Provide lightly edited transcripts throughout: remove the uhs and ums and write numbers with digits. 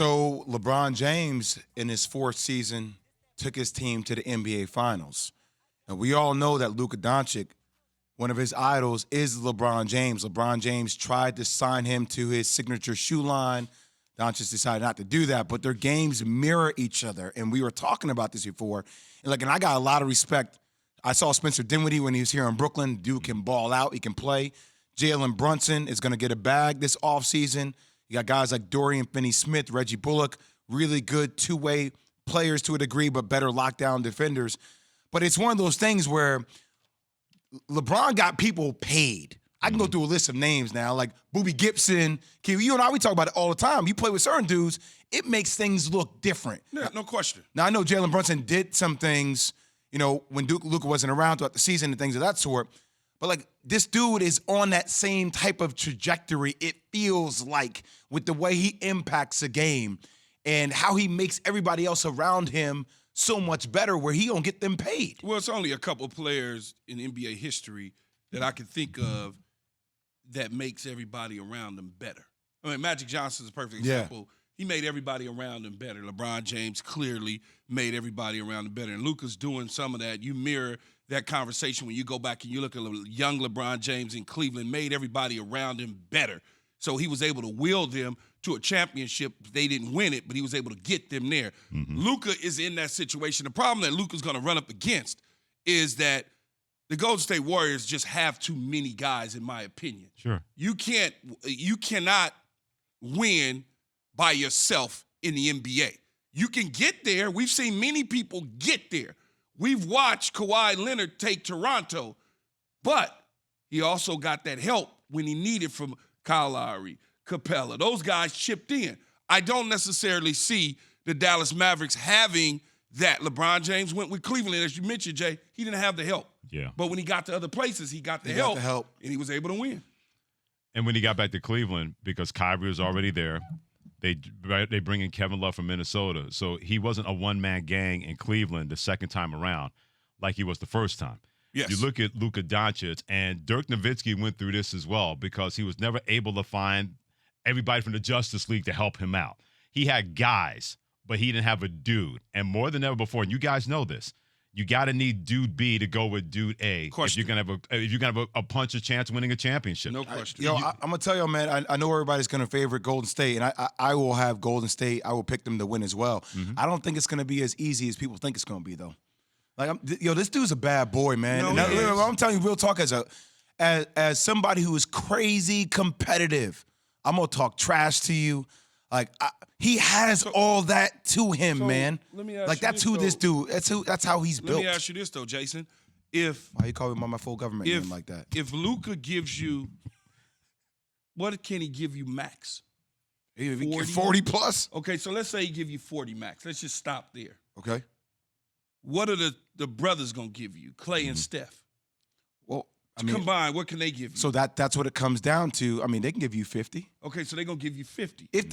So LeBron James, in his fourth season, took his team to the NBA Finals. And we all know that Luka Doncic, one of his idols, is LeBron James. LeBron James tried to sign him to his signature shoe line. Doncic decided not to do that, but their games mirror each other. And we were talking about this before. And I got a lot of respect. I saw Spencer Dinwiddie when he was here in Brooklyn. Dude can ball out. He can play. Jalen Brunson is going to get a bag this offseason. You got guys like Dorian Finney-Smith, Reggie Bullock, really good two-way players to a degree, but better lockdown defenders. But it's one of those things where LeBron got people paid. I can go through a list of names now, like Boobie Gibson. You and I, we talk about it all the time. You play with certain dudes, it makes things look different. Yeah, no question. Now, I know Jalen Brunson did some things, when Luka wasn't around throughout the season and things of that sort. But, this dude is on that same type of trajectory, it feels like, with the way he impacts a game and how he makes everybody else around him so much better where he don't get them paid. Well, it's only a couple players in NBA history that I can think of that makes everybody around them better. I mean, Magic Johnson is a perfect example. Yeah. He made everybody around him better. LeBron James clearly made everybody around him better. And Luka's doing some of that. You mirror that conversation when you go back and you look at young LeBron James in Cleveland, made everybody around him better. So he was able to wield them to a championship. They didn't win it, but he was able to get them there. Mm-hmm. Luka is in that situation. The problem that Luka's going to run up against is that the Golden State Warriors just have too many guys, in my opinion. Sure. You cannot win by yourself in the NBA. You can get there. We've seen many people get there. We've watched Kawhi Leonard take Toronto, but he also got that help when he needed from Kyle Lowry, Capella. Those guys chipped in. I don't necessarily see the Dallas Mavericks having that. LeBron James went with Cleveland, as you mentioned, Jay. He didn't have the help. Yeah. But when he got to other places, he got the help, and he was able to win. And when he got back to Cleveland, because Kyrie was already there, they bring in Kevin Love from Minnesota. So he wasn't a one-man gang in Cleveland the second time around like he was the first time. Yes. You look at Luka Doncic, and Dirk Nowitzki went through this as well because he was never able to find everybody from the Justice League to help him out. He had guys, but he didn't have a dude. And more than ever before, and you guys know this, you got to need dude B to go with dude A if you're gonna have a punch a chance winning a championship. No question. I'm gonna tell you, man. I know everybody's gonna favor Golden State, and I will have Golden State. I will pick them to win as well. Mm-hmm. I don't think it's gonna be as easy as people think it's gonna be, though. This dude's a bad boy, man. No, I'm telling you, real talk, as somebody who is crazy competitive, I'm gonna talk trash to you. He has all that to him, man. Let me ask you that's who this dude. That's how he's built. Let me ask you this though, Jason. Why you call me by my full government name like that? If Luka gives you, what can he give you max? 40 plus. Okay, so let's say he give you 40 max. Let's just stop there. Okay. What are the brothers gonna give you, Clay and Steph? Well, combined, what can they give you? So that's what it comes down to. I mean, they can give you 50. Okay, so they're gonna give you 50. If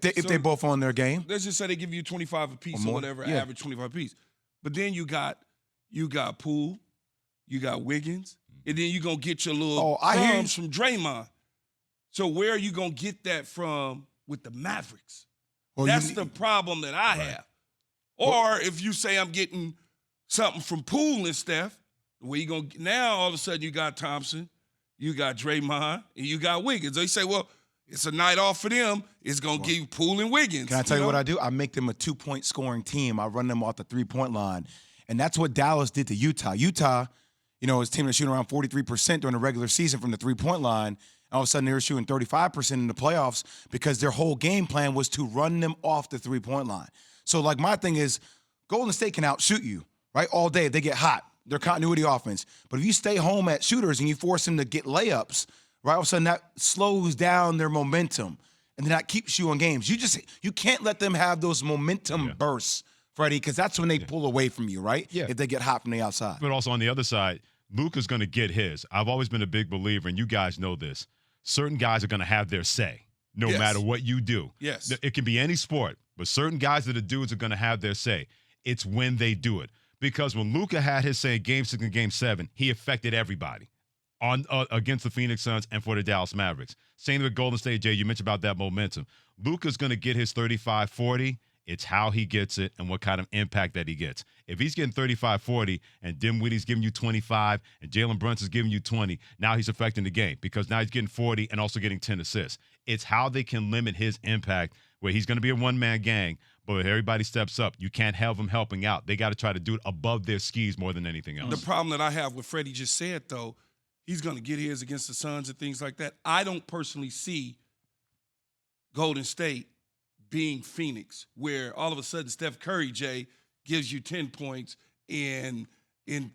they both on their game. Let's just say they give you 25 apiece or whatever, average 25 apiece. But then you got Poole, you got Wiggins, and then you're gonna get your little crumbs from Draymond. So where are you gonna get that from with the Mavericks? Well, that's the problem that I have. Or if you say I'm getting something from Poole and Steph, where you gonna now all of a sudden you got Thompson, you got Draymond, and you got Wiggins. So you say, well, it's a night off for them. It's gonna give you Poole and Wiggins. Can I tell you what I do? I make them a 2-point scoring team. I run them off the 3-point line, and that's what Dallas did to Utah. Utah, his team was shooting around 43% during the regular season from the 3-point line. All of a sudden, they were shooting 35% in the playoffs because their whole game plan was to run them off the 3-point line. So, my thing is, Golden State can outshoot you, right, all day if they get hot. Their continuity offense. But if you stay home at shooters and you force them to get layups, right, all of a sudden that slows down their momentum, and then that keeps you in games. You can't let them have those momentum bursts, Freddie, because that's when they pull away from you, right? Yeah. If they get hot from the outside. But also on the other side, Luka's going to get his. I've always been a big believer, and you guys know this. Certain guys are going to have their say no matter what you do. Yes. It can be any sport, but certain guys that are dudes are going to have their say. It's when they do it. Because when Luka had his say in Game 6 and Game 7, he affected everybody against the Phoenix Suns and for the Dallas Mavericks. Same with Golden State, Jay. You mentioned about that momentum. Luka's going to get his 35, 40. It's how he gets it and what kind of impact that he gets. If he's getting 35, 40, and Dinwiddie's giving you 25, and Jalen Brunson's giving you 20, now he's affecting the game because now he's getting 40 and also getting 10 assists. It's how they can limit his impact where he's going to be a one-man gang, but if everybody steps up, you can't have them helping out. They got to try to do it above their skis more than anything else. The problem that I have with Freddie just said, though, he's going to get his against the Suns and things like that. I don't personally see Golden State being Phoenix, where all of a sudden Steph Curry, Jay, gives you 10 points and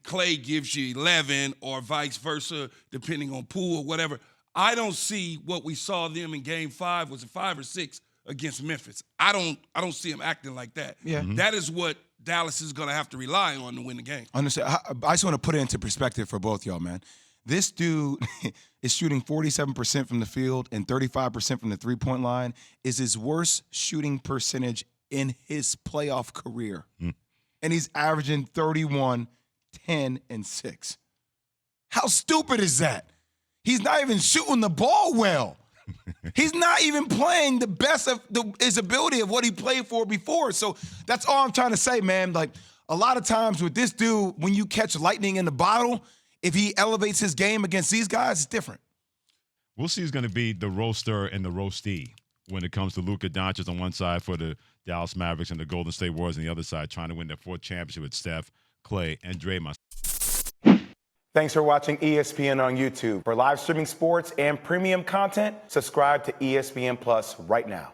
Clay gives you 11 or vice versa, depending on Poole or whatever. I don't see what we saw them in Game 5, was it 5 or 6 against Memphis. I don't see them acting like that. Yeah. Mm-hmm. That is what Dallas is going to have to rely on to win the game. Understand? I just want to put it into perspective for both y'all, man. This dude is shooting 47% from the field and 35% from the three-point line. Is his worst shooting percentage in his playoff career. And he's averaging 31, 10, and 6. How stupid is that? He's not even shooting the ball well. He's not even playing the best of his ability of what he played for before. So that's all I'm trying to say, man. Like, a lot of times with this dude, when you catch lightning in the bottle, if he elevates his game against these guys, it's different. We'll see who's going to be the roaster and the roastee when it comes to Luka Doncic on one side for the Dallas Mavericks and the Golden State Warriors on the other side, trying to win their 4th championship with Steph, Clay, and Draymond. Thanks for watching ESPN on YouTube. For live streaming sports and premium content, subscribe to ESPN Plus right now.